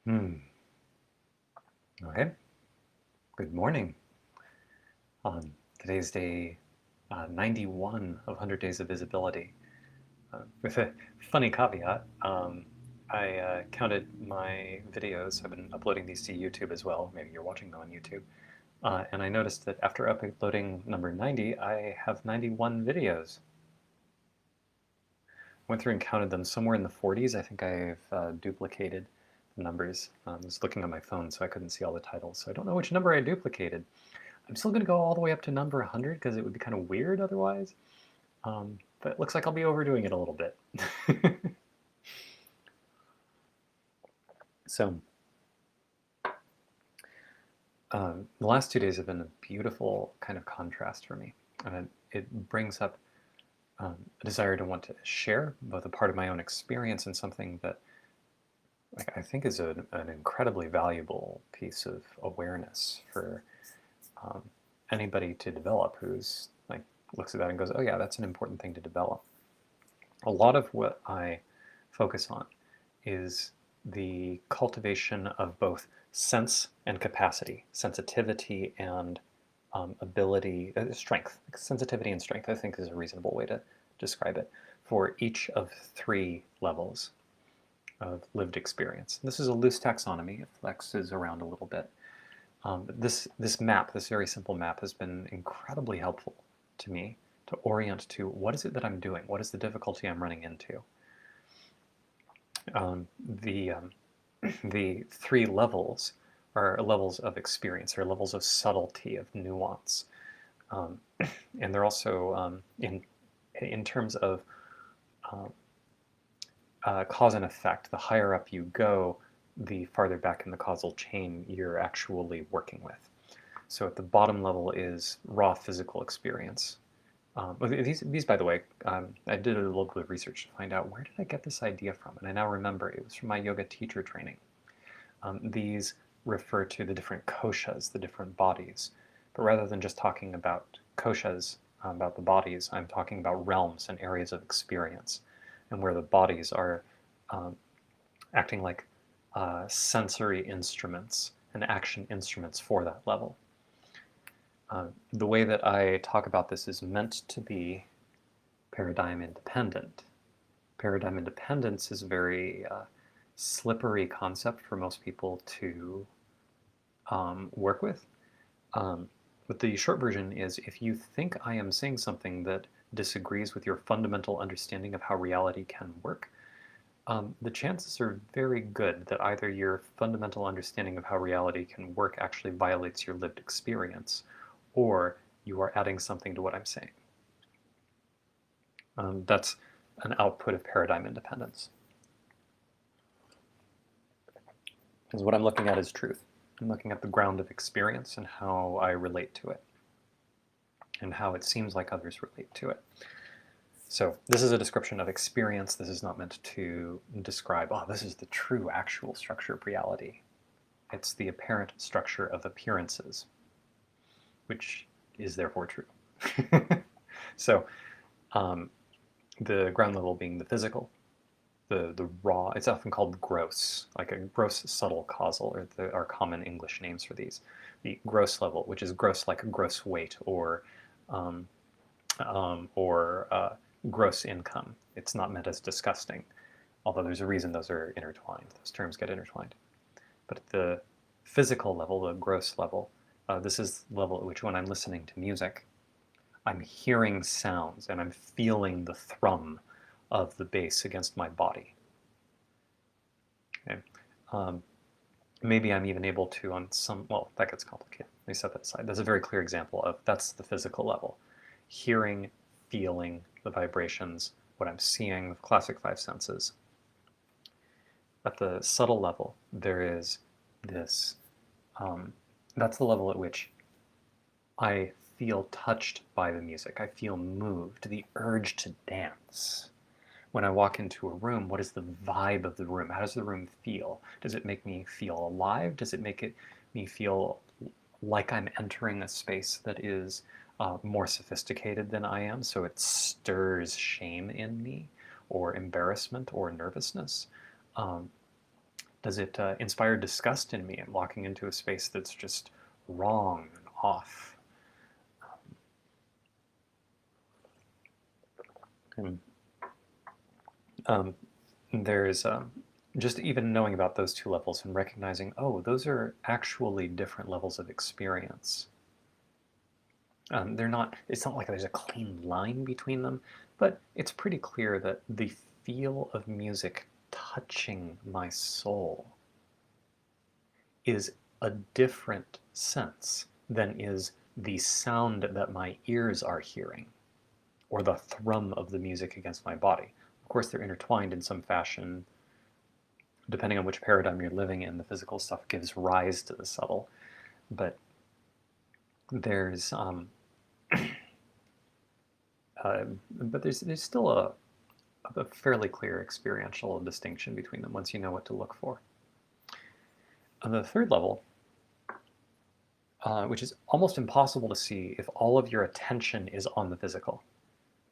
Hmm. Okay. Good morning. Today's day 91 of 100 Days of Visibility. With a funny caveat, I counted my videos. I've been uploading these to YouTube as well. Maybe you're watching them on YouTube. And I noticed that after uploading number 90, I have 91 videos. Went through and counted them somewhere in the 40s. I think I've duplicated the numbers. I was looking on my phone, so I couldn't see all the titles. So I don't know which number I duplicated. I'm still going to go all the way up to number 100 because it would be kind of weird otherwise. But it looks like I'll be overdoing it a little bit. So the last 2 days have been a beautiful kind of contrast for me. And it brings up a desire to want to share both a part of my own experience and something that I think is an incredibly valuable piece of awareness for um, anybody to develop who's like looks at that and goes, oh yeah, that's an important thing to develop. A lot of what I focus on is the cultivation of both sense and capacity, sensitivity and ability, strength. Sensitivity and strength, I think, is a reasonable way to describe it for each of three levels of lived experience. This is a loose taxonomy. It flexes around a little bit. This map, this very simple map, has been incredibly helpful to me to orient to what is it that I'm doing? What is the difficulty I'm running into? Um, the, um, the three levels are levels of experience, or levels of subtlety, of nuance. Um, and they're also, in terms of um, cause and effect, the higher up you go, the farther back in the causal chain you're actually working with. So at the bottom level is raw physical experience. These, by the way, I did a little bit of research to find out where did I get this idea from, and I now remember it was from my yoga teacher training. These refer to the different koshas, the different bodies, but rather than just talking about koshas, about the bodies, I'm talking about realms and areas of experience, and where the bodies are um, acting like sensory instruments and action instruments for that level. The way that I talk about this is meant to be paradigm independent. Paradigm independence is a very slippery concept for most people to work with. But the short version is if you think I am saying something that disagrees with your fundamental understanding of how reality can work, the chances are very good that either your fundamental understanding of how reality can work actually violates your lived experience, or you are adding something to what I'm saying. That's an output of paradigm independence. Because what I'm looking at is truth. I'm looking at the ground of experience and how I relate to it, and how it seems like others relate to it. So this is a description of experience. This is not meant to describe, oh, this is the true actual structure of reality. It's the apparent structure of appearances, which is therefore true. So the ground level being the physical, the raw, it's often called gross, like a gross subtle causal, or our common English names for these. The gross level, which is gross like a gross weight, um, or gross income. It's not meant as disgusting, although there's a reason those are intertwined. Those terms get intertwined. But at the physical level, the gross level, this is the level at which when I'm listening to music, I'm hearing sounds and I'm feeling the thrum of the bass against my body. Okay? Um, Maybe I'm even able to on some, well, that gets complicated. Let me set that aside. That's a very clear example of that's the physical level. Hearing, feeling the vibrations, what I'm seeing with classic five senses. At the subtle level, there is this, that's the level at which I feel touched by the music. I feel moved, the urge to dance. When I walk into a room, what is the vibe of the room? How does the room feel? Does it make me feel alive? Does it make me feel like I'm entering a space that is more sophisticated than I am? So it stirs shame in me, or embarrassment, or nervousness. Um, Does it inspire disgust in me and walking into a space that's just wrong and off? And there's just even knowing about those two levels and recognizing, oh, those are actually different levels of experience. They're not, it's not like there's a clean line between them, but it's pretty clear that the feel of music touching my soul is a different sense than is the sound that my ears are hearing or the thrum of the music against my body. Of course, they're intertwined in some fashion. Depending on which paradigm you're living in, the physical stuff gives rise to the subtle. But there's there's still a fairly clear experiential distinction between them once you know what to look for. On the third level, which is almost impossible to see if all of your attention is on the physical.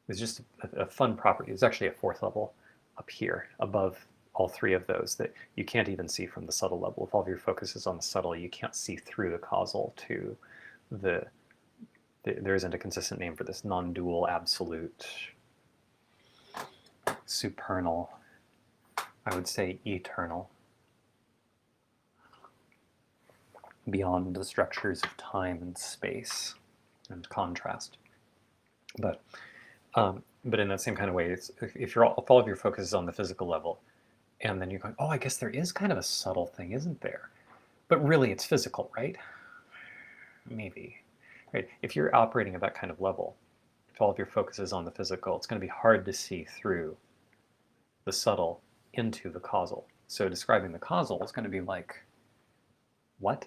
It's just a fun property. There's actually a fourth level up here above all three of those that you can't even see from the subtle level. If all of your focus is on the subtle, you can't see through the causal to there isn't a consistent name for this non-dual, absolute, supernal, I would say eternal, beyond the structures of time and space and contrast. But in that same kind of way, if all of your focus is on the physical level, and then you're going, oh, I guess there is kind of a subtle thing, isn't there? But really, it's physical, right? Maybe. Right? If you're operating at that kind of level, if all of your focus is on the physical, it's going to be hard to see through the subtle into the causal. So describing the causal is going to be like, what?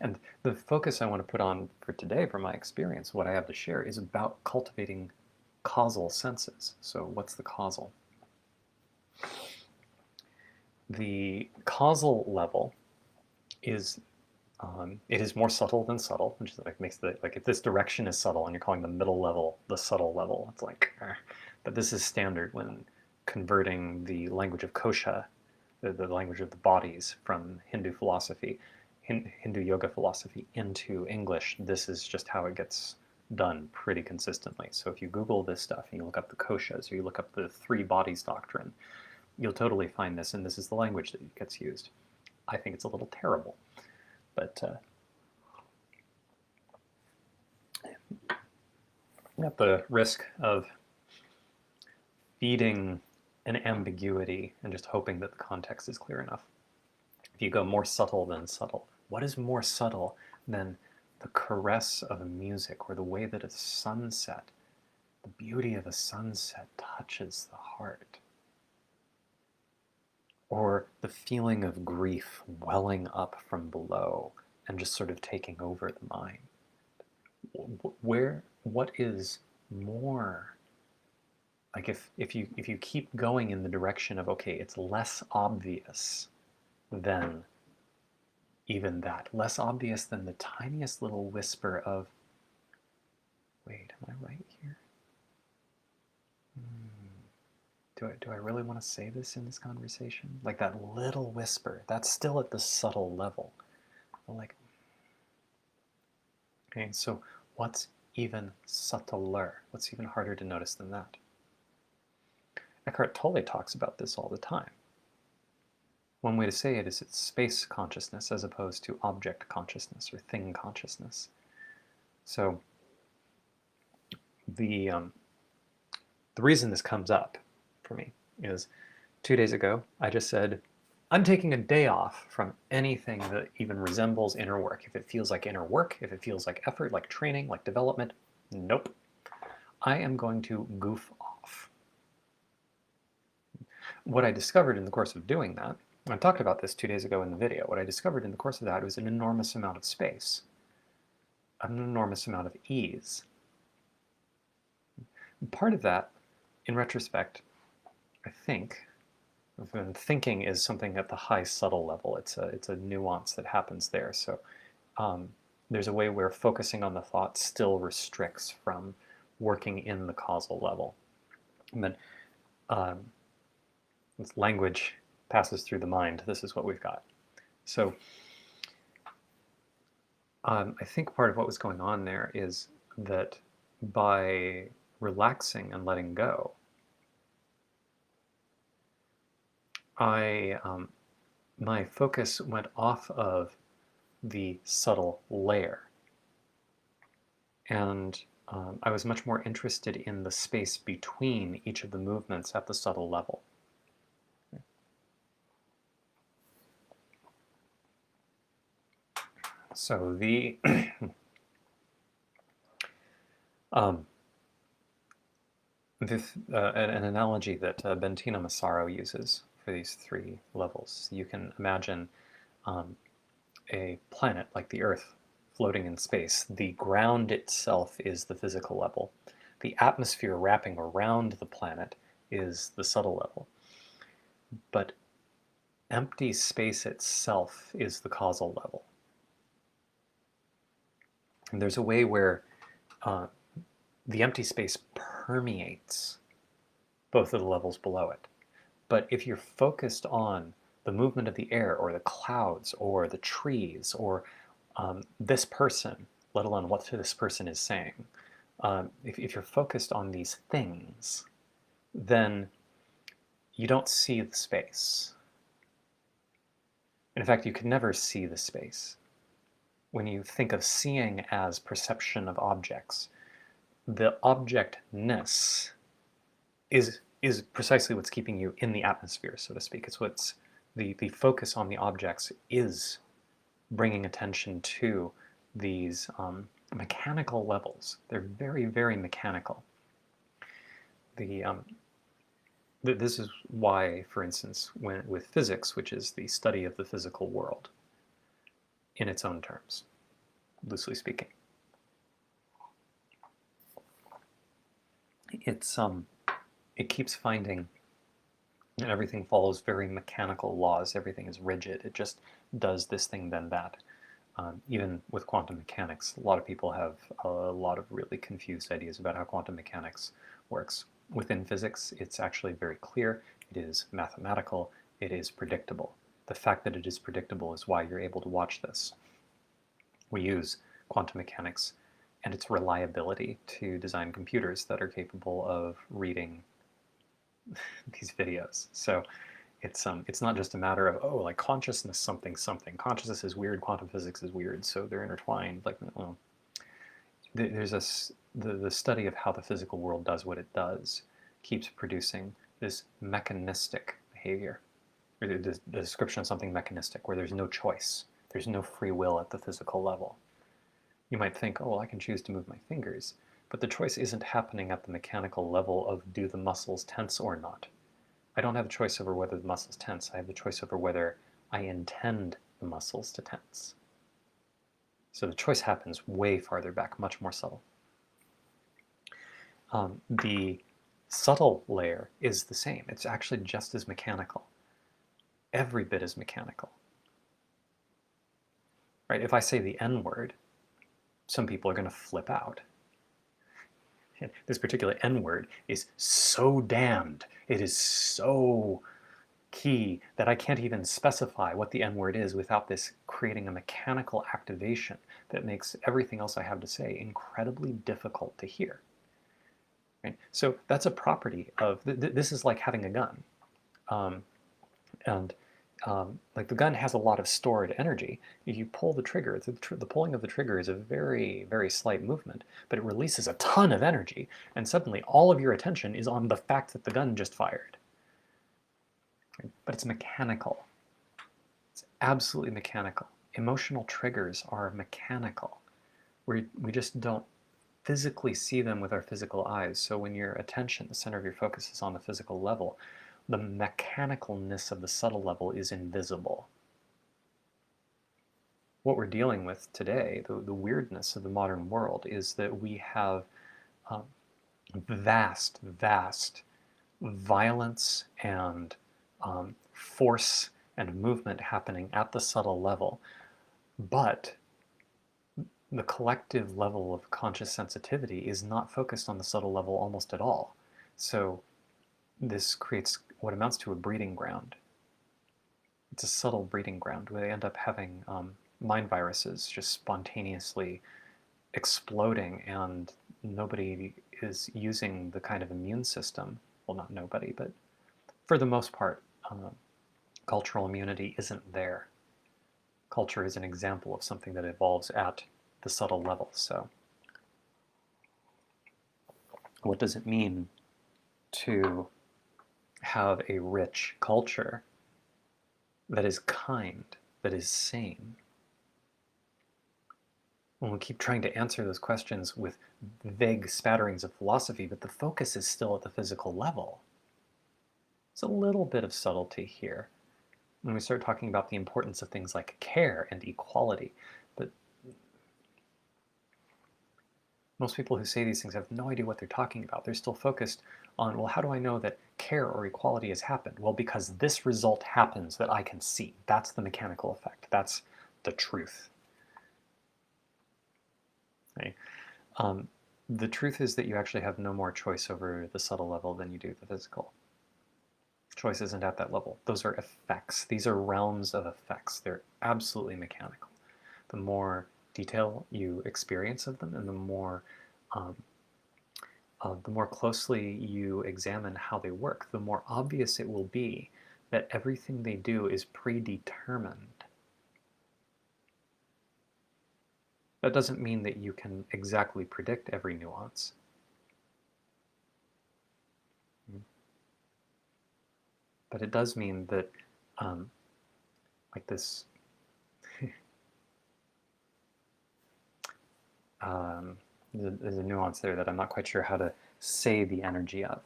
And the focus I want to put on for today, from my experience, what I have to share, is about cultivating causal senses. So what's the causal? The causal level is it is more subtle than subtle, which is like makes the like if this direction is subtle and you're calling the middle level the subtle level, it's like, but this is standard when converting the language of kosha, the language of the bodies, from Hindu philosophy, Hindu yoga philosophy into English. This is just how it gets done pretty consistently. So if you Google this stuff and you look up the koshas or you look up the three bodies doctrine, you'll totally find this, and this is the language that gets used. I think it's a little terrible, but at the risk of feeding an ambiguity and just hoping that the context is clear enough, if you go more subtle than subtle, what is more subtle than the caress of music or the way that a sunset, the beauty of a sunset touches the heart? Or the feeling of grief welling up from below and just sort of taking over the mind. What is more? Like if you keep going in the direction of, okay, it's less obvious than even that, less obvious than the tiniest little whisper of, wait, am I right here? Do I really want to say this in this conversation? Like that little whisper, that's still at the subtle level. Like, okay, so what's even subtler? What's even harder to notice than that? Eckhart Tolle talks about this all the time. One way to say it is it's space consciousness as opposed to object consciousness or thing consciousness. So the reason this comes up for me is 2 days ago, I just said, I'm taking a day off from anything that even resembles inner work. If it feels like inner work, if it feels like effort, like training, like development, nope. I am going to goof off. What I discovered in the course of doing that, I talked about this 2 days ago in the video, what I discovered in the course of that was an enormous amount of space, an enormous amount of ease. Part of that, in retrospect, I think, thinking is something at the high subtle level. It's a nuance that happens there. So there's a way where focusing on the thought still restricts from working in the causal level. And then this language passes through the mind, this is what we've got. So I think part of what was going on there is that by relaxing and letting go, my focus went off of the subtle layer, and I was much more interested in the space between each of the movements at the subtle level. So the an analogy that Bentina Massaro uses for these three levels, you can imagine a planet like the Earth floating in space. The ground itself is the physical level. The atmosphere wrapping around the planet is the subtle level. But empty space itself is the causal level. And there's a way where the empty space permeates both of the levels below it. But if you're focused on the movement of the air or the clouds or the trees or this person, let alone what this person is saying, if you're focused on these things, then you don't see the space. In fact, you can never see the space. When you think of seeing as perception of objects, the objectness is precisely what's keeping you in the atmosphere, so to speak. It's what's the focus on the objects is bringing attention to these mechanical levels. They're very, very mechanical. This is why, for instance, with physics, which is the study of the physical world, in its own terms, loosely speaking, it keeps finding that everything follows very mechanical laws. Everything is rigid. It just does this thing, then that. Even with quantum mechanics, a lot of people have a lot of really confused ideas about how quantum mechanics works. Within physics, it's actually very clear. It is mathematical. It is predictable. The fact that it is predictable is why you're able to watch this. We use quantum mechanics and its reliability to design computers that are capable of reading these videos. So it's not just a matter of, oh, like consciousness something something. Consciousness is weird, quantum physics is weird, so they're intertwined. Like, well, there's the study of how the physical world does what it does keeps producing this mechanistic behavior, or the description of something mechanistic, where there's no choice, there's no free will at the physical level. You might think, oh, well, I can choose to move my fingers, but the choice isn't happening at the mechanical level of do the muscles tense or not. I don't have a choice over whether the muscles tense. I have the choice over whether I intend the muscles to tense. So the choice happens way farther back, much more subtle. The subtle layer is the same. It's actually just as mechanical. Every bit as mechanical. Right? If I say the N word, some people are going to flip out. And this particular N word is so damned. It is so key that I can't even specify what the N word is without this creating a mechanical activation that makes everything else I have to say incredibly difficult to hear. Right? So that's a property of, this is like having a gun. Like the gun has a lot of stored energy. If you pull the trigger, the pulling of the trigger is a very, very slight movement, but it releases a ton of energy, and suddenly all of your attention is on the fact that the gun just fired. Right? But it's mechanical. It's absolutely mechanical. Emotional triggers are mechanical. We just don't physically see them with our physical eyes. So when your attention, the center of your focus, is on the physical level, the mechanicalness of the subtle level is invisible. What we're dealing with today, the weirdness of the modern world, is that we have vast, vast violence and force and movement happening at the subtle level, but the collective level of conscious sensitivity is not focused on the subtle level almost at all. So this creates what amounts to a breeding ground it's a subtle breeding ground where they end up having mind viruses just spontaneously exploding, and nobody is using the kind of immune system. Well, not nobody, but for the most part, cultural immunity isn't there. Culture is an example of something that evolves at the subtle level. So what does it mean to have a rich culture that is kind, that is sane? When we keep trying to answer those questions with vague spatterings of philosophy, but the focus is still at the physical level. There's a little bit of subtlety here when we start talking about the importance of things like care and equality. But most people who say these things have no idea what they're talking about. They're still focused on, well, how do I know that care or equality has happened? Well, because this result happens that I can see. That's the mechanical effect. That's the truth. Okay? The truth is that you actually have no more choice over the subtle level than you do the physical. Choice isn't at that level. Those are effects. These are realms of effects. They're absolutely mechanical. The more detail you experience of them, and the more closely you examine how they work, the more obvious it will be that everything they do is predetermined. That doesn't mean that you can exactly predict every nuance. But it does mean that, like this, there's a nuance there that I'm not quite sure how to say the energy of.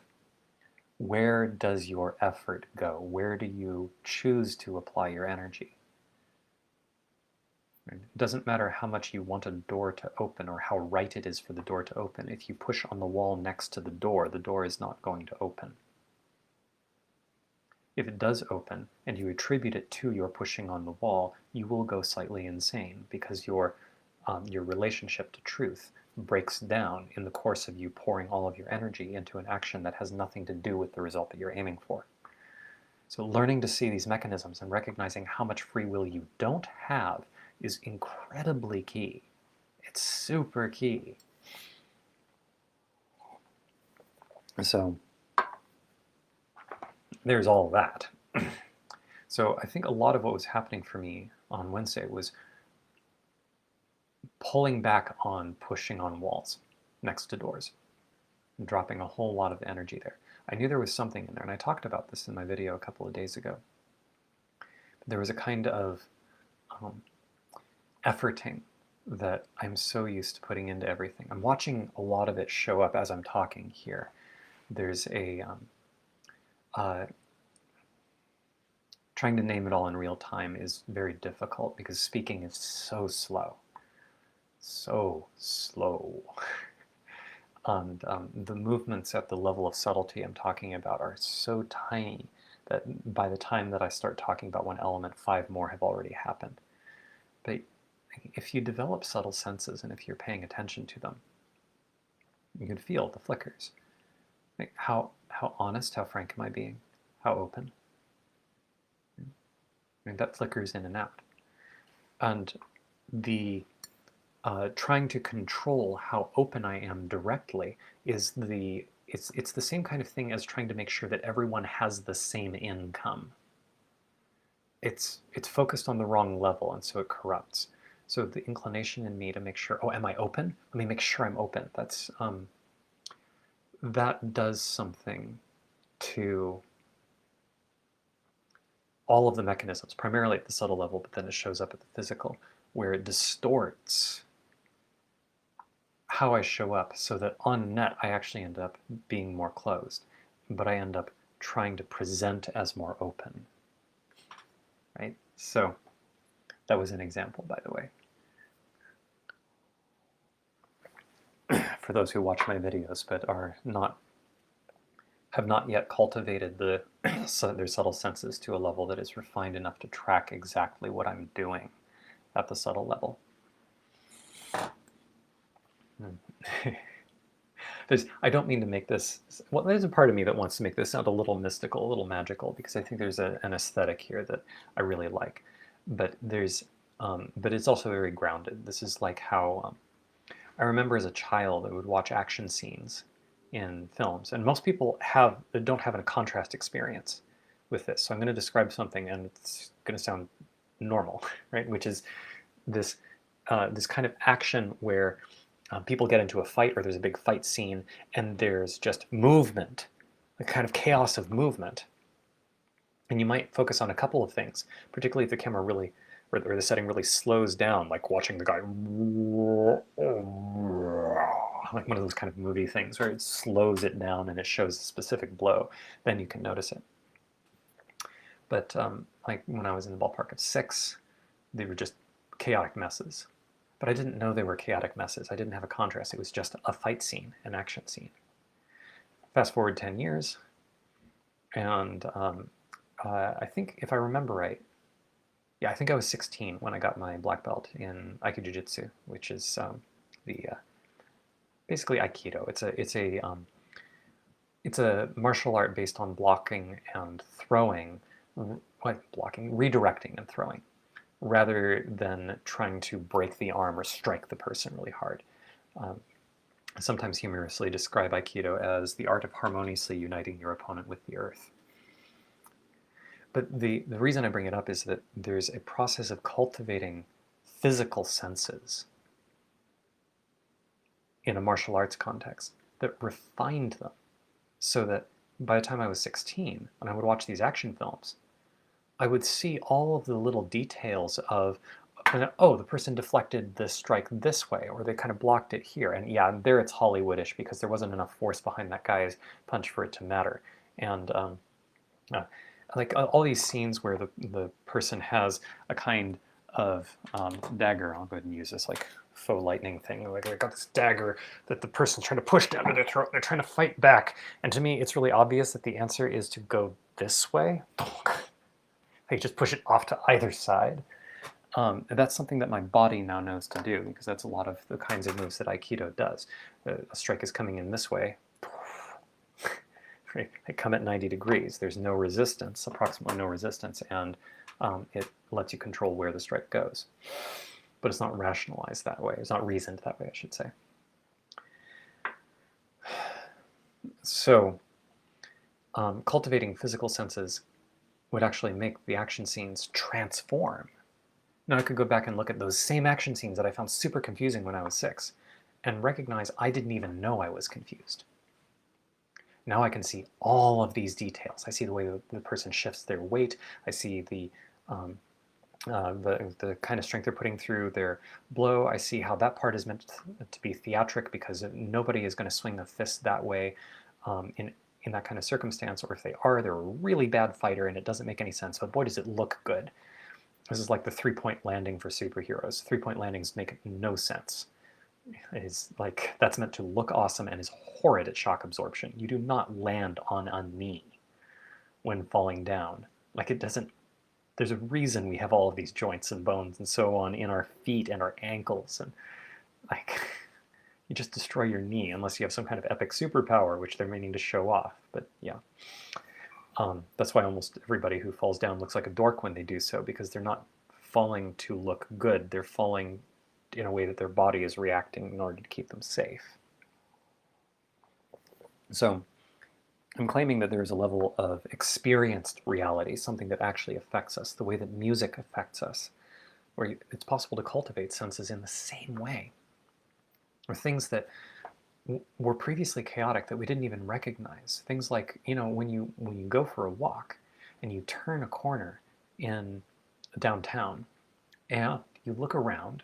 Where does your effort go? Where do you choose to apply your energy? It doesn't matter how much you want a door to open or how right it is for the door to open. If you push on the wall next to the door is not going to open. If it does open and you attribute it to your pushing on the wall, you will go slightly insane because your relationship to truth breaks down in the course of you pouring all of your energy into an action that has nothing to do with the result that you're aiming for. So learning to see these mechanisms and recognizing how much free will you don't have is incredibly key. It's super key. So there's all that. So I think a lot of what was happening for me on Wednesday was pulling back on pushing on walls next to doors and dropping a whole lot of energy there. I knew there was something in there, and I talked about this in my video a couple of days ago. There was a kind of efforting that I'm so used to putting into everything. I'm watching a lot of it show up as I'm talking here. There's a trying to name it all in real time is very difficult because speaking is so slow. So slow. And the movements at the level of subtlety I'm talking about are so tiny that by the time that I start talking about one element, 5 more have already happened. But if you develop subtle senses and if you're paying attention to them, you can feel the flickers. Like how honest, how frank am I being? How open? I mean, that flickers in and out. And the trying to control how open I am directly is it's the same kind of thing as trying to make sure that everyone has the same income. It's focused on the wrong level, and so it corrupts. So the inclination in me to make sure, oh, am I open? Let me make sure I'm open. That's that does something to all of the mechanisms, primarily at the subtle level, but then it shows up at the physical, where it distorts how I show up so that on net I actually end up being more closed, but I end up trying to present as more open, right? So that was an example, by the way. For those who watch my videos but have not yet cultivated their subtle senses to a level that is refined enough to track exactly what I'm doing at the subtle level. I don't mean to make this, well, there's a part of me that wants to make this sound a little mystical, a little magical, because I think there's an aesthetic here that I really like. But but it's also very grounded. This is like how I remember as a child, I would watch action scenes in films, and most people don't have a contrast experience with this. So I'm going to describe something, and it's going to sound normal, right? Which is this this kind of action where people get into a fight, or there's a big fight scene, and there's just movement, a kind of chaos of movement. And you might focus on a couple of things, particularly if the camera really, or the setting really slows down, like watching the guy, like one of those kind of movie things where it slows it down and it shows a specific blow. Then you can notice it. But like when I was in the ballpark of 6, they were just chaotic messes. But I didn't know they were chaotic messes. I didn't have a contrast. It was just a fight scene, an action scene. Fast forward 10 years, and I think if I remember right, yeah, I think I was 16 when I got my black belt in Aikido Jiu-Jitsu, which is the basically Aikido. It's a martial art based on blocking and throwing, redirecting and throwing, rather than trying to break the arm or strike the person really hard. I sometimes humorously describe Aikido as the art of harmoniously uniting your opponent with the earth. But the reason I bring it up is that there's a process of cultivating physical senses in a martial arts context that refined them, so that by the time I was 16, when I would watch these action films, I would see all of the little details of, oh, the person deflected the strike this way, or they kind of blocked it here. And yeah, there it's Hollywoodish because there wasn't enough force behind that guy's punch for it to matter. And like all these scenes where the person has a kind of dagger. I'll go ahead and use this like faux lightning thing. Like they got this dagger that the person's trying to push down to their throat. They're trying to fight back. And to me, it's really obvious that the answer is to go this way. They just push it off to either side. And that's something that my body now knows to do, because that's a lot of the kinds of moves that Aikido does. A strike is coming in this way. They come at 90 degrees. There's no resistance, approximately no resistance, and it lets you control where the strike goes. But it's not rationalized that way. It's not reasoned that way, I should say. So cultivating physical senses would actually make the action scenes transform. Now I could go back and look at those same action scenes that I found super confusing when I was 6 and recognize I didn't even know I was confused. Now I can see all of these details. I see the way the person shifts their weight. I see the kind of strength they're putting through their blow. I see how that part is meant to be theatric, because nobody is going to swing a fist that way in that kind of circumstance, or if they are, they're a really bad fighter and it doesn't make any sense, but boy does it look good. This is like the 3-point landing for superheroes. 3-point landings make no sense. It's like, that's meant to look awesome and is horrid at shock absorption. You do not land on a knee when falling down. Like, it doesn't, there's a reason we have all of these joints and bones and so on in our feet and our ankles, and like, you just destroy your knee unless you have some kind of epic superpower, which they're meaning to show off. But yeah, that's why almost everybody who falls down looks like a dork when they do so, because they're not falling to look good. They're falling in a way that their body is reacting in order to keep them safe. So I'm claiming that there is a level of experienced reality, something that actually affects us, the way that music affects us, where it's possible to cultivate senses in the same way, or things that were previously chaotic that we didn't even recognize. Things like, when you go for a walk and you turn a corner in downtown and you look around,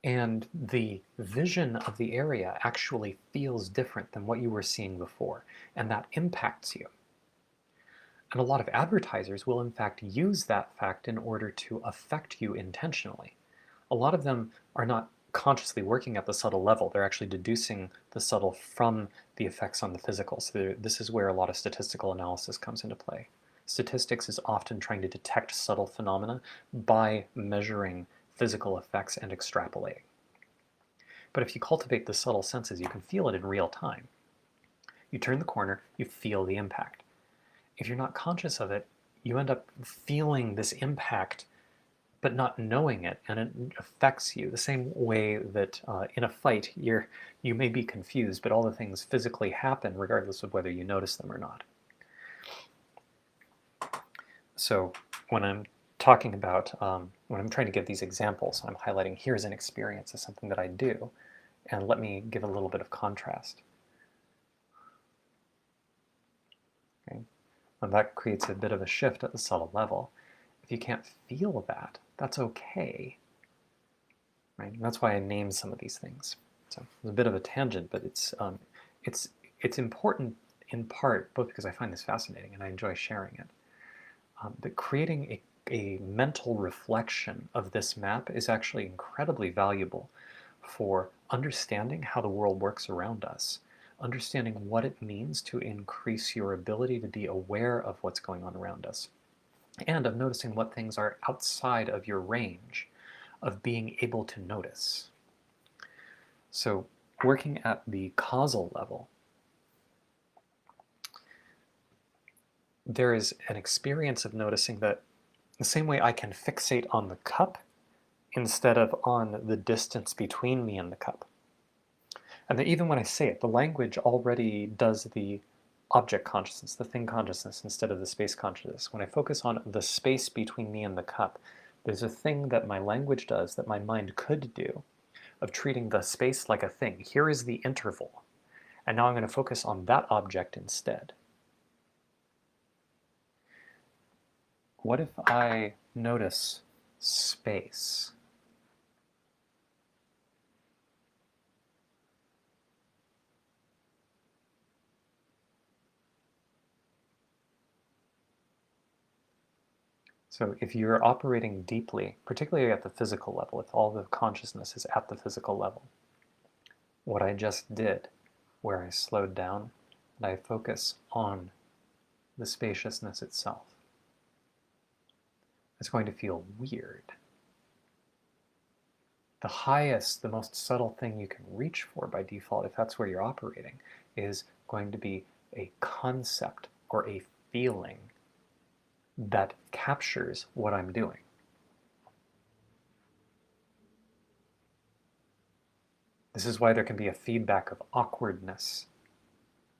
and the vision of the area actually feels different than what you were seeing before, and that impacts you. And a lot of advertisers will in fact use that fact in order to affect you intentionally. A lot of them are not consciously working at the subtle level. They're actually deducing the subtle from the effects on the physical. So this is where a lot of statistical analysis comes into play. Statistics is often trying to detect subtle phenomena by measuring physical effects and extrapolating. But if you cultivate the subtle senses, you can feel it in real time. You turn the corner, you feel the impact. If you're not conscious of it, you end up feeling this impact but not knowing it, and it affects you the same way that in a fight you may be confused, but all the things physically happen regardless of whether you notice them or not. So when I'm talking about, when I'm trying to give these examples, I'm highlighting here's an experience as something that I do, and let me give a little bit of contrast. Okay? And that creates a bit of a shift at the subtle level. If you can't feel that, that's okay. Right? And that's why I named some of these things. So it's a bit of a tangent, but it's important in part, both because I find this fascinating and I enjoy sharing it, that creating a mental reflection of this map is actually incredibly valuable for understanding how the world works around us, understanding what it means to increase your ability to be aware of what's going on around us, and of noticing what things are outside of your range of being able to notice. So working at the causal level, there is an experience of noticing that the same way I can fixate on the cup instead of on the distance between me and the cup. And that even when I say it, the language already does the object consciousness, the thing consciousness, instead of the space consciousness. When I focus on the space between me and the cup, there's a thing that my language does that my mind could do, of treating the space like a thing. Here is the interval, and now I'm going to focus on that object instead. What if I notice space? So if you're operating deeply, particularly at the physical level, if all the consciousness is at the physical level, what I just did, where I slowed down and I focus on the spaciousness itself, it's going to feel weird. The highest, the most subtle thing you can reach for by default, if that's where you're operating, is going to be a concept or a feeling that captures what I'm doing. This is why there can be a feedback of awkwardness.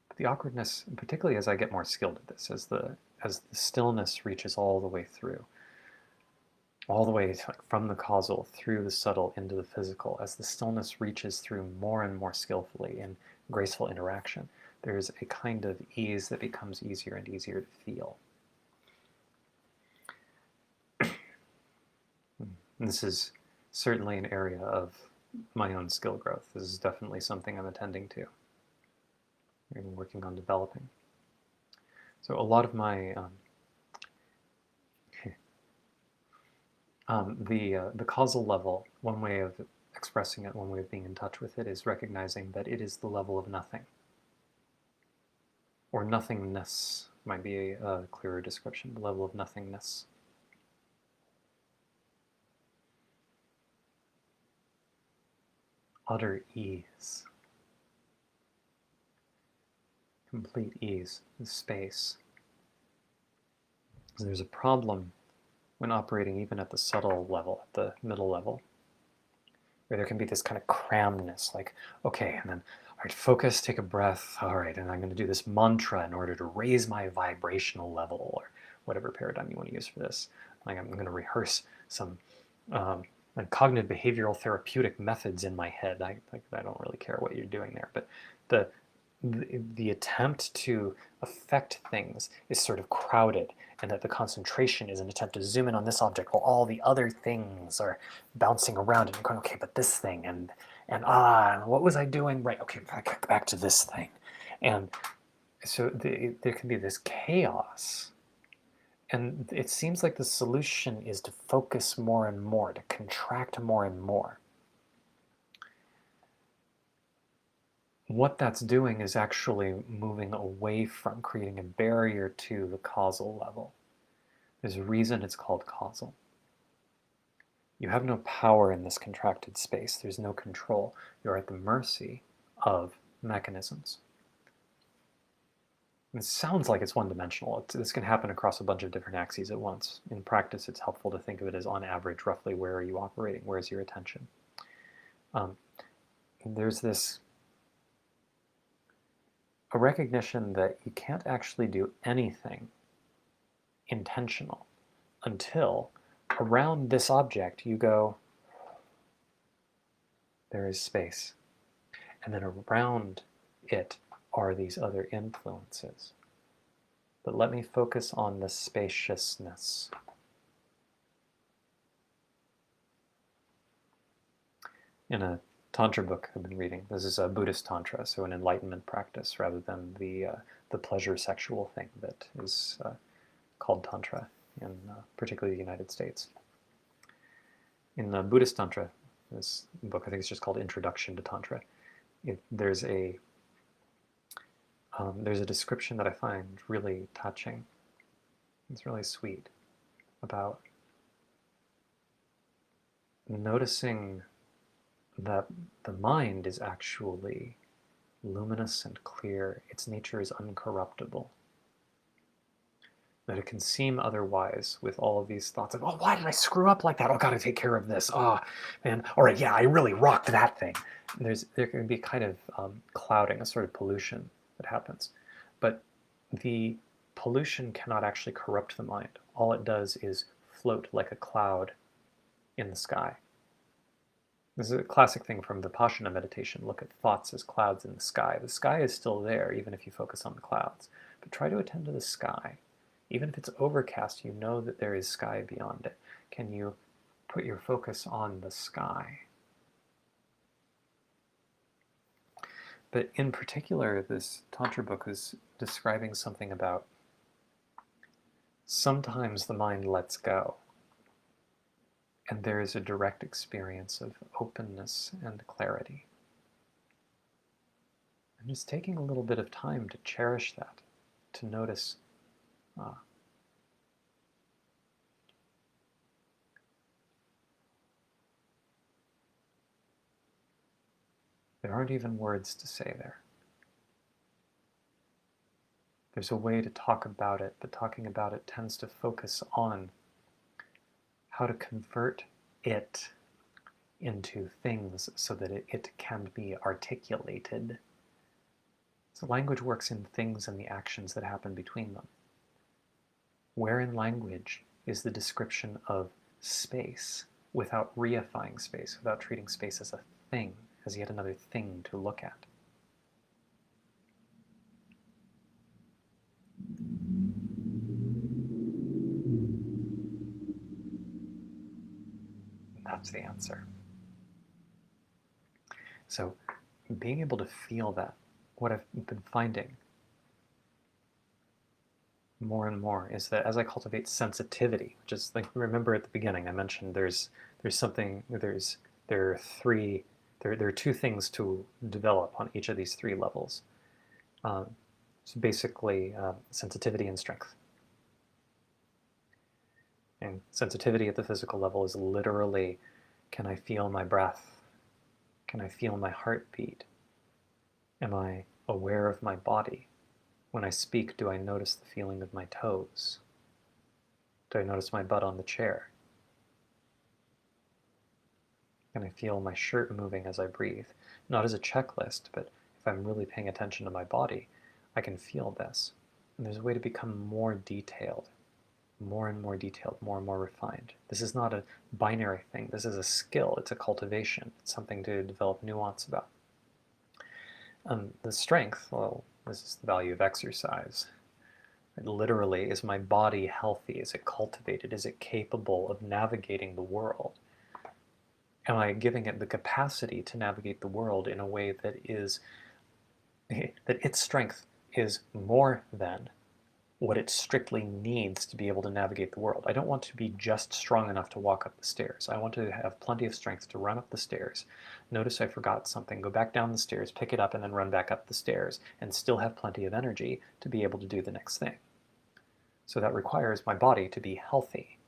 But the awkwardness, particularly as I get more skilled at this, as the stillness reaches all the way through, all the way from the causal through the subtle into the physical, as the stillness reaches through more and more skillfully in graceful interaction, there's a kind of ease that becomes easier and easier to feel. And this is certainly an area of my own skill growth. This is definitely something I'm attending to and working on developing. So a lot of my the causal level, one way of expressing it, one way of being in touch with it, is recognizing that it is the level of nothing, or nothingness might be a clearer description. The level of nothingness. Utter ease, complete ease, space. So there's a problem when operating even at the subtle level, at the middle level, where there can be this kind of cramness, like, okay, and then, all right, focus, take a breath, all right, and I'm going to do this mantra in order to raise my vibrational level, or whatever paradigm you want to use for this. Like, I'm going to rehearse some cognitive behavioral therapeutic methods in my head. I don't really care what you're doing there, but the attempt to affect things is sort of crowded, and that the concentration is an attempt to zoom in on this object while all the other things are bouncing around and going, okay, but this thing, and what was I doing? Right, okay, back to this thing. And so there can be this chaos. And it seems like the solution is to focus more and more, to contract more and more. What that's doing is actually moving away from, creating a barrier to the causal level. There's a reason it's called causal. You have no power in this contracted space. There's no control. You're at the mercy of mechanisms. It sounds like it's one-dimensional. This can happen across a bunch of different axes at once. In practice, it's helpful to think of it as, on average, roughly where are you operating? Where's your attention? There's a recognition that you can't actually do anything intentional until around this object you go, there is space. And then around it are these other influences. But let me focus on the spaciousness. In a Tantra book I've been reading, this is a Buddhist Tantra, so an enlightenment practice rather than the pleasure sexual thing that is called Tantra in particularly the United States. In the Buddhist Tantra, this book, I think it's just called Introduction to Tantra, there's a description that I find really touching. It's really sweet about noticing that the mind is actually luminous and clear. Its nature is uncorruptible. That it can seem otherwise with all of these thoughts of, oh, why did I screw up like that? Oh, gotta take care of this. Oh, man. All right, yeah, I really rocked that thing. There can be kind of clouding, a sort of pollution that happens. But the pollution cannot actually corrupt the mind. All it does is float like a cloud in the sky. This is a classic thing from Vipassana meditation. Look at thoughts as clouds in the sky. The sky is still there, even if you focus on the clouds. But try to attend to the sky. Even if it's overcast, you know that there is sky beyond it. Can you put your focus on the sky? But in particular, this Tantra book is describing something about sometimes the mind lets go. And there is a direct experience of openness and clarity. And just taking a little bit of time to cherish that, to notice, there aren't even words to say there. There's a way to talk about it, but talking about it tends to focus on how to convert it into things so that it can be articulated. So language works in things and the actions that happen between them. Where in language is the description of space without reifying space, without treating space as a thing, as yet another thing to look at? That's the answer. So being able to feel that, what I've been finding more and more is that as I cultivate sensitivity, which is, like, remember at the beginning I mentioned there are two things to develop on each of these three levels. So basically sensitivity and strength. And sensitivity at the physical level is literally, can I feel my breath? Can I feel my heartbeat? Am I aware of my body? When I speak, do I notice the feeling of my toes? Do I notice my butt on the chair? Can I feel my shirt moving as I breathe? Not as a checklist, but if I'm really paying attention to my body, I can feel this. And there's a way to become more detailed, more and more detailed, more and more refined. This is not a binary thing. This is a skill. It's a cultivation. It's something to develop nuance about. The strength, well, this is the value of exercise. Literally, is my body healthy? Is it cultivated? Is it capable of navigating the world? Am I giving it the capacity to navigate the world in a way that its strength is more than what it strictly needs to be able to navigate the world? I don't want to be just strong enough to walk up the stairs. I want to have plenty of strength to run up the stairs, notice I forgot something, go back down the stairs, pick it up, and then run back up the stairs, and still have plenty of energy to be able to do the next thing. So that requires my body to be healthy.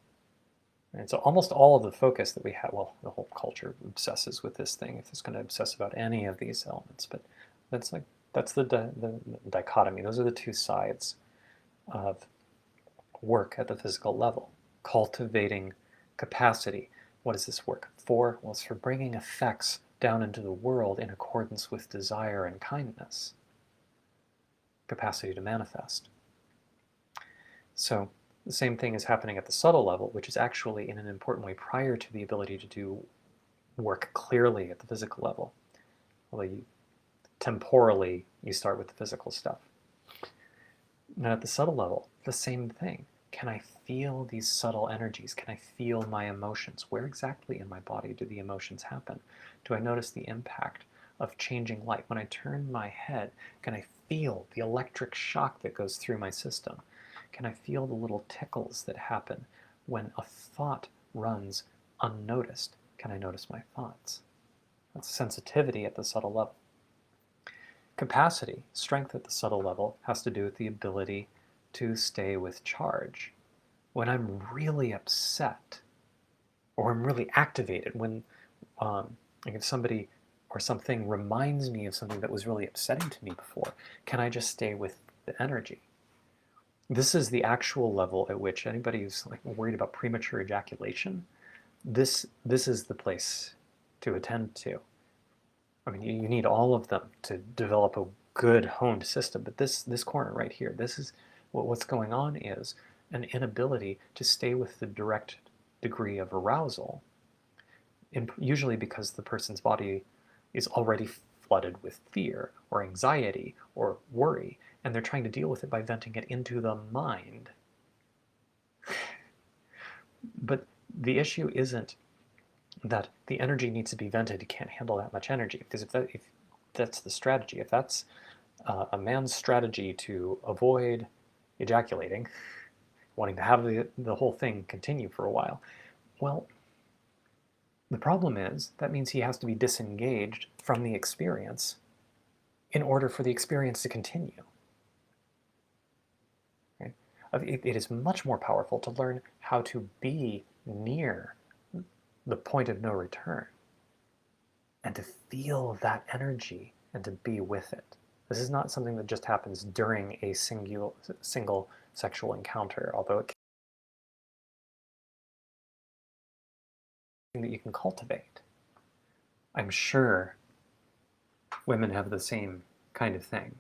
And so almost all of the focus that we have, well, the whole culture obsesses with this thing, if it's going to obsess about any of these elements, but that's like, that's the dichotomy. Those are the two sides of work at the physical level. Cultivating capacity. What is this work for? Well, it's for bringing effects down into the world in accordance with desire and kindness. Capacity to manifest. So the same thing is happening at the subtle level, which is actually in an important way prior to the ability to do work clearly at the physical level. Although temporally, you start with the physical stuff. Now at the subtle level, the same thing. Can I feel these subtle energies? Can I feel my emotions? Where exactly in my body do the emotions happen? Do I notice the impact of changing light? When I turn my head, can I feel the electric shock that goes through my system? Can I feel the little tickles that happen when a thought runs unnoticed? Can I notice my thoughts? That's sensitivity at the subtle level. Capacity, strength at the subtle level, has to do with the ability to stay with charge. When I'm really upset, or I'm really activated, when like if somebody or something reminds me of something that was really upsetting to me before, can I just stay with the energy? This is the actual level at which anybody who's like worried about premature ejaculation, this is the place to attend to. I mean, you need all of them to develop a good honed system, but this corner right here, this is what's going on is an inability to stay with the direct degree of arousal, usually because the person's body is already flooded with fear or anxiety or worry, and they're trying to deal with it by venting it into the mind. But the issue isn't that the energy needs to be vented, you can't handle that much energy, because if that's the strategy, if that's a man's strategy to avoid ejaculating, wanting to have the whole thing continue for a while, well, the problem is that means he has to be disengaged from the experience in order for the experience to continue. Right? It is much more powerful to learn how to be near the point of no return and to feel that energy and to be with it. This is not something that just happens during a single sexual encounter, although it can be that you can cultivate. I'm sure women have the same kind of thing.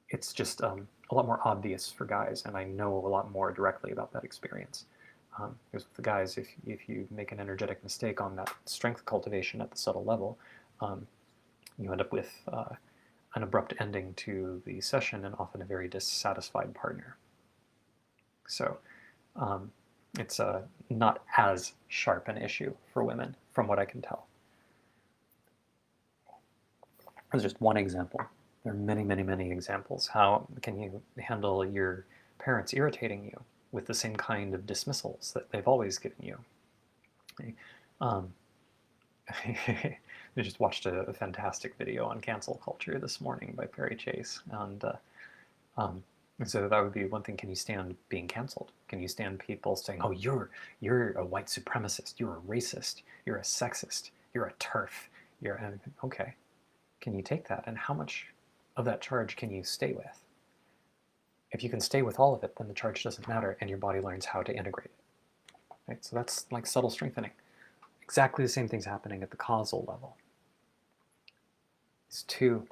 It's just a lot more obvious for guys, and I know a lot more directly about that experience. Because with the guys, if you make an energetic mistake on that strength cultivation at the subtle level, you end up with an abrupt ending to the session and often a very dissatisfied partner. So it's not as sharp an issue for women, from what I can tell. That's just one example. There are many, many, many examples. How can you handle your parents irritating you with the same kind of dismissals that they've always given you? I just watched a fantastic video on cancel culture this morning by Perry Chase, and so that would be one thing. Can you stand being canceled? Can you stand people saying, "Oh, you're a white supremacist, you're a racist, you're a sexist, you're a TERF, you're okay"? Can you take that, and how much of that charge can you stay with? If you can stay with all of it, then the charge doesn't matter, and your body learns how to integrate it. Right? So that's like subtle strengthening. Exactly the same thing's happening at the causal level. It's two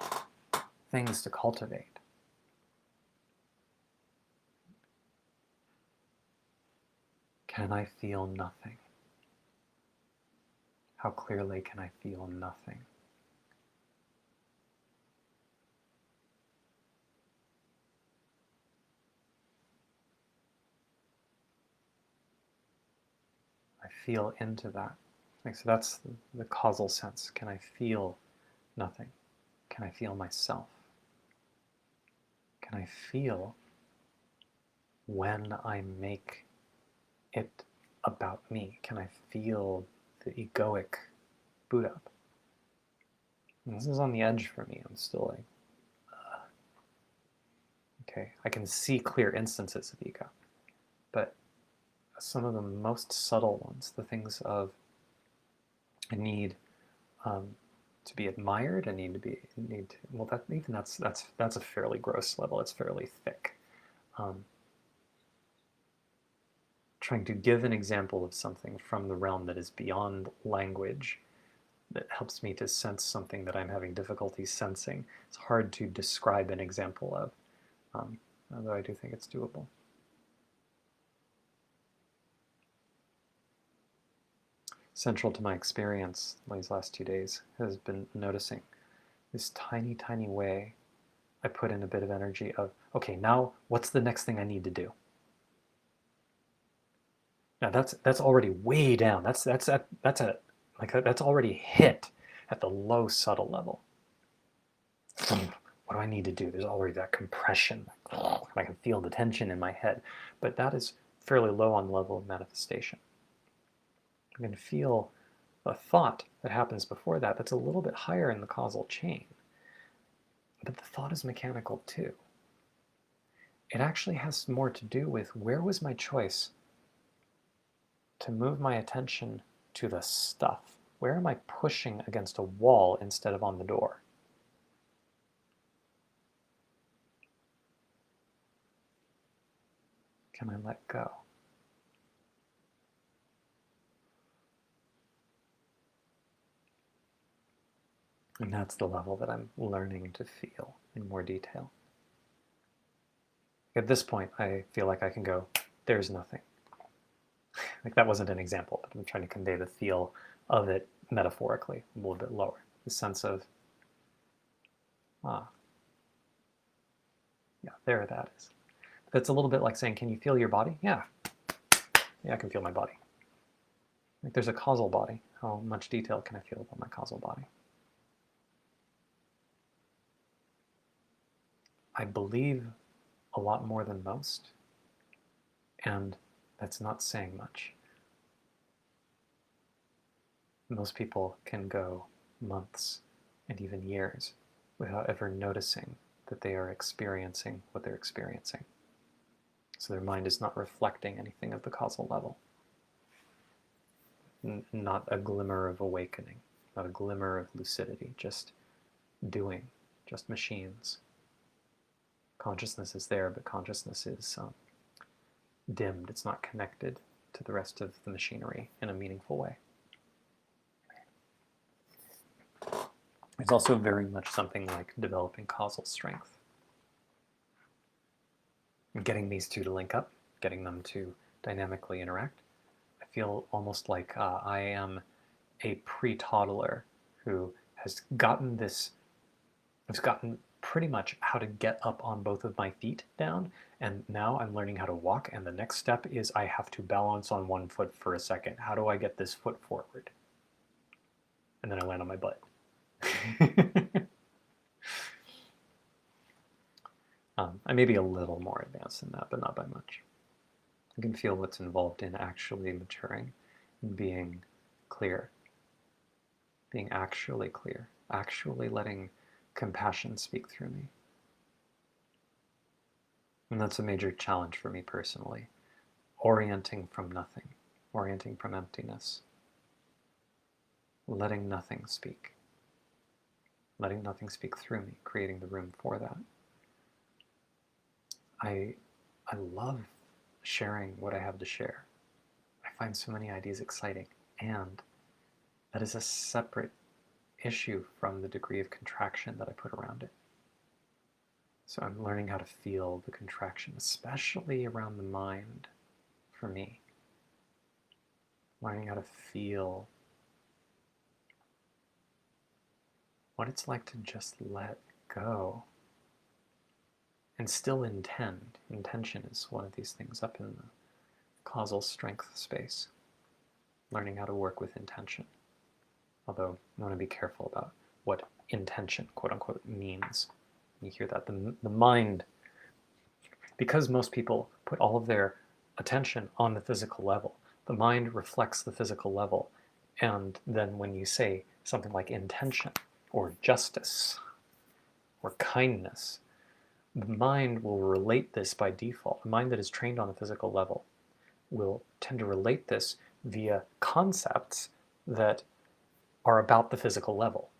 things to cultivate. Can I feel nothing? How clearly can I feel nothing? I feel into that. So that's the causal sense. Can I feel nothing? Can I feel myself? Can I feel when I make it about me? Can I feel the egoic boot up? And this is on the edge for me. I'm still like, okay, I can see clear instances of ego, but some of the most subtle ones, the things of I need to be admired, I need to be well, that's a fairly gross level. It's fairly thick. Trying to give an example of something from the realm that is beyond language, that helps me to sense something that I'm having difficulty sensing. It's hard to describe an example of, although I do think it's doable. Central to my experience these last 2 days has been noticing this tiny, tiny way I put in a bit of energy of, okay, now what's the next thing I need to do? Now that's already way down. That's already hit at the low subtle level. What do I need to do? There's already that compression. I can feel the tension in my head, but that is fairly low on the level of manifestation. I'm going to feel a thought that happens before that that's a little bit higher in the causal chain. But the thought is mechanical too. It actually has more to do with where was my choice to move my attention to the stuff? Where am I pushing against a wall instead of on the door? Can I let go? And that's the level that I'm learning to feel in more detail. At this point, I feel like I can go, there's nothing. Like that wasn't an example, but I'm trying to convey the feel of it metaphorically, a little bit lower. The sense of, yeah, there that is. That's a little bit like saying, can you feel your body? Yeah, I can feel my body. Like there's a causal body. How much detail can I feel about my causal body? I believe a lot more than most, and that's not saying much. Most people can go months and even years without ever noticing that they are experiencing what they're experiencing. So their mind is not reflecting anything of the causal level. Not a glimmer of awakening, not a glimmer of lucidity, just doing, just machines. Consciousness is there, but consciousness is dimmed. It's not connected to the rest of the machinery in a meaningful way. It's also very much something like developing causal strength. And getting these two to link up, getting them to dynamically interact. I feel almost like I am a pre-toddler who has gotten pretty much how to get up on both of my feet down, and now I'm learning how to walk, and the next step is I have to balance on one foot for a second. How do I get this foot forward? And then I land on my butt. I may be a little more advanced than that, but not by much. I can feel what's involved in actually maturing and being clear, being actually clear, actually letting compassion speak through me. And that's a major challenge for me personally, orienting from nothing, orienting from emptiness, letting nothing speak through me, creating the room for that. I love sharing what I have to share. I find so many ideas exciting, and that is a separate issue from the degree of contraction that I put around it. So I'm learning how to feel the contraction, especially around the mind, for me. Learning how to feel what it's like to just let go and still intend. Intention is one of these things up in the causal strength space. Learning how to work with intention. Although I want to be careful about what intention, quote unquote, means. You hear that. The mind, because most people put all of their attention on the physical level, the mind reflects the physical level. And then when you say something like intention or justice or kindness, the mind will relate this by default. A mind that is trained on the physical level will tend to relate this via concepts that are about the physical level,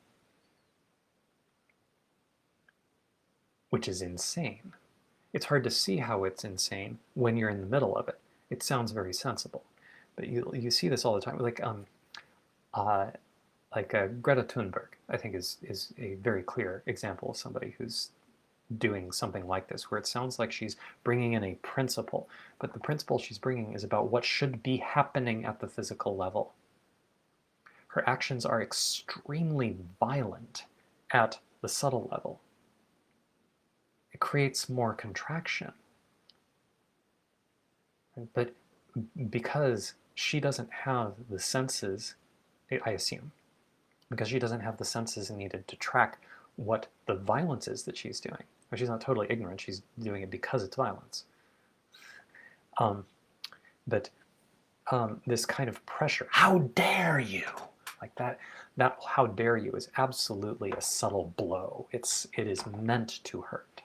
which is insane. It's hard to see how it's insane when you're in the middle of it. It sounds very sensible, but you see this all the time. Greta Thunberg, I think, is a very clear example of somebody who's doing something like this, where it sounds like she's bringing in a principle, but the principle she's bringing is about what should be happening at the physical level. Her actions are extremely violent at the subtle level. It creates more contraction. But because she doesn't have the senses, I assume, because she doesn't have the senses needed to track what the violence is that she's doing. Or she's not totally ignorant, she's doing it because it's violence. But this kind of pressure, how dare you? Like that how dare you is absolutely a subtle blow. It is meant to hurt.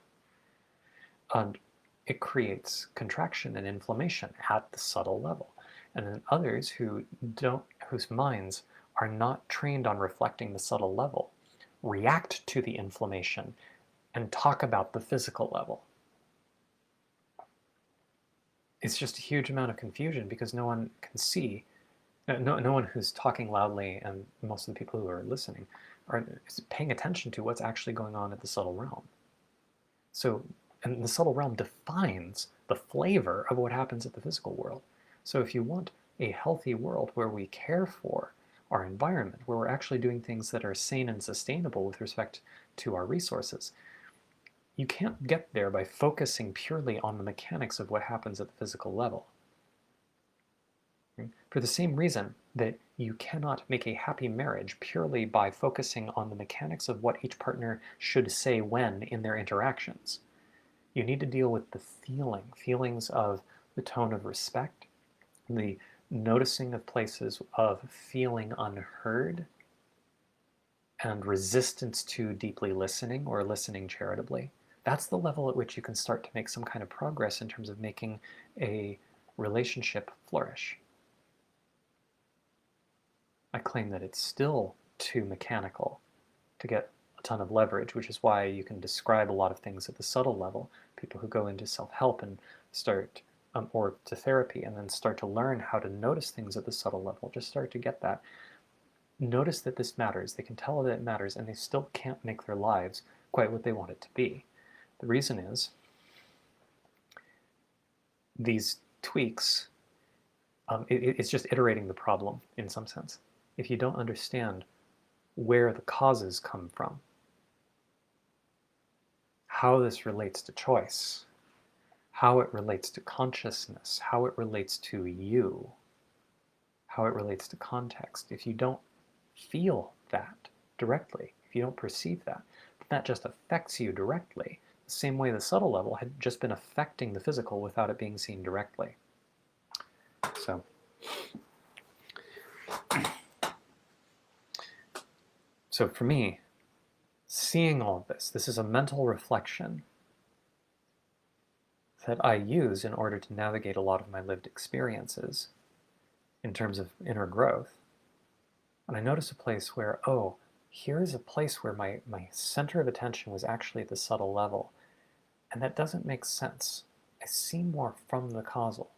And it creates contraction and inflammation at the subtle level. And then others whose minds are not trained on reflecting the subtle level react to the inflammation and talk about the physical level. It's just a huge amount of confusion because no one can see, no one who's talking loudly, and most of the people who are listening are paying attention to what's actually going on at the subtle realm. So, and the subtle realm defines the flavor of what happens at the physical world. So if you want a healthy world where we care for our environment, where we're actually doing things that are sane and sustainable with respect to our resources, you can't get there by focusing purely on the mechanics of what happens at the physical level. For the same reason that you cannot make a happy marriage purely by focusing on the mechanics of what each partner should say when in their interactions. You need to deal with the feelings of the tone of respect, the noticing of places of feeling unheard, and resistance to deeply listening or listening charitably. That's the level at which you can start to make some kind of progress in terms of making a relationship flourish. I claim that it's still too mechanical to get a ton of leverage, which is why you can describe a lot of things at the subtle level. People who go into self-help and start, or to therapy, and then start to learn how to notice things at the subtle level, just start to get that. Notice that this matters. They can tell that it matters, and they still can't make their lives quite what they want it to be. The reason is these tweaks, it's just iterating the problem in some sense. If you don't understand where the causes come from, how this relates to choice, how it relates to consciousness, how it relates to you, how it relates to context, if you don't feel that directly, if you don't perceive that, that just affects you directly, the same way the subtle level had just been affecting the physical without it being seen directly. So for me, seeing all of this is a mental reflection that I use in order to navigate a lot of my lived experiences in terms of inner growth. And I notice a place where, oh, here's a place where my center of attention was actually at the subtle level. And that doesn't make sense. I see more from the causal.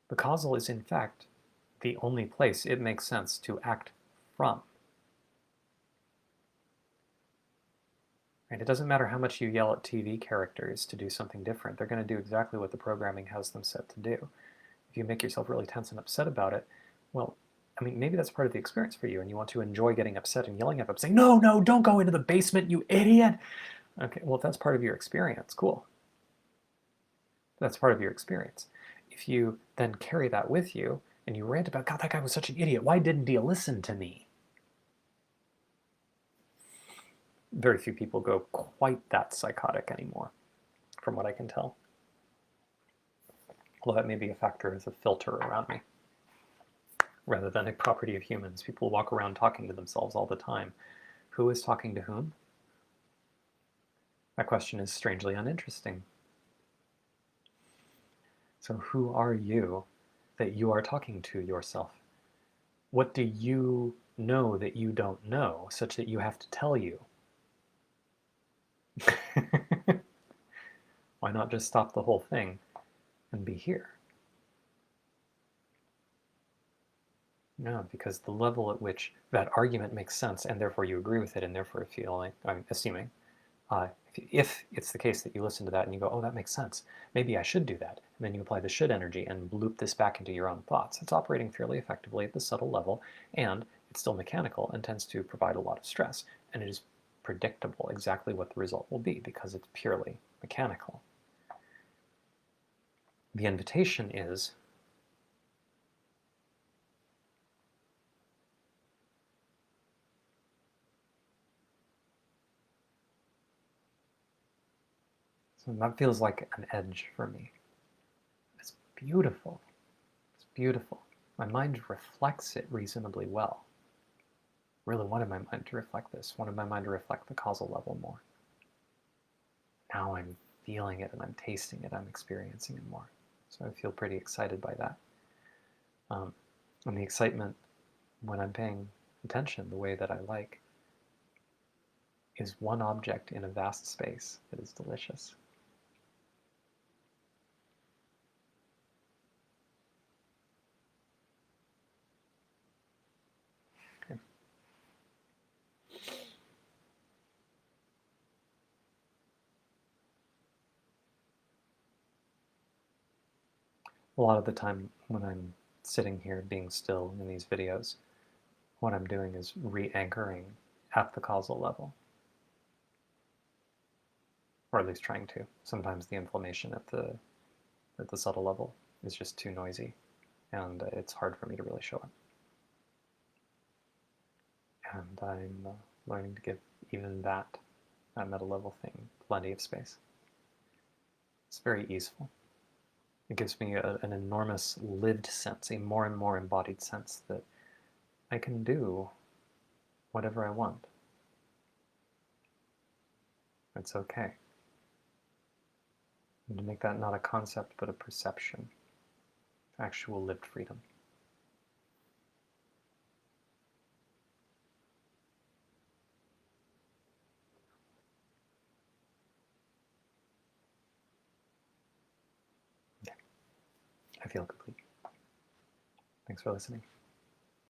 The causal is, in fact, the only place it makes sense to act from. And it doesn't matter how much you yell at TV characters to do something different. They're going to do exactly what the programming has them set to do. If you make yourself really tense and upset about it, well, I mean, maybe that's part of the experience for you, and you want to enjoy getting upset and yelling at them, saying, no, don't go into the basement, you idiot. Okay, well, if that's part of your experience, cool. That's part of your experience. If you then carry that with you, and you rant about, God, that guy was such an idiot, why didn't he listen to me? Very few people go quite that psychotic anymore, from what I can tell. Although that may be a factor as a filter around me, rather than a property of humans. People walk around talking to themselves all the time. Who is talking to whom? That question is strangely uninteresting. So who are you that you are talking to yourself? What do you know that you don't know, such that you have to tell you? Why not just stop the whole thing and be here? No, because the level at which that argument makes sense, and therefore you agree with it, and therefore feel like, I'm assuming, if it's the case that you listen to that and you go, oh, that makes sense, maybe I should do that, and then you apply the should energy and loop this back into your own thoughts. It's operating fairly effectively at the subtle level, and it's still mechanical and tends to provide a lot of stress, and it is predictable exactly what the result will be because it's purely mechanical. The invitation is, so that feels like an edge for me. It's beautiful. It's beautiful. My mind reflects it reasonably well. Really wanted my mind to reflect this, wanted my mind to reflect the causal level more. Now I'm feeling it and I'm tasting it, I'm experiencing it more. So I feel pretty excited by that. And the excitement, when I'm paying attention the way that I like, is one object in a vast space that is delicious. Okay. A lot of the time when I'm sitting here being still in these videos, what I'm doing is re-anchoring at the causal level, or at least trying to. Sometimes the inflammation at the subtle level is just too noisy, and it's hard for me to really show it. And I'm learning to give even that meta level thing plenty of space. It's very easeful. It gives me an enormous lived sense, a more and more embodied sense that I can do whatever I want. It's okay. And to make that not a concept but a perception, actual lived freedom. Yeah, I feel complete. Thanks for listening.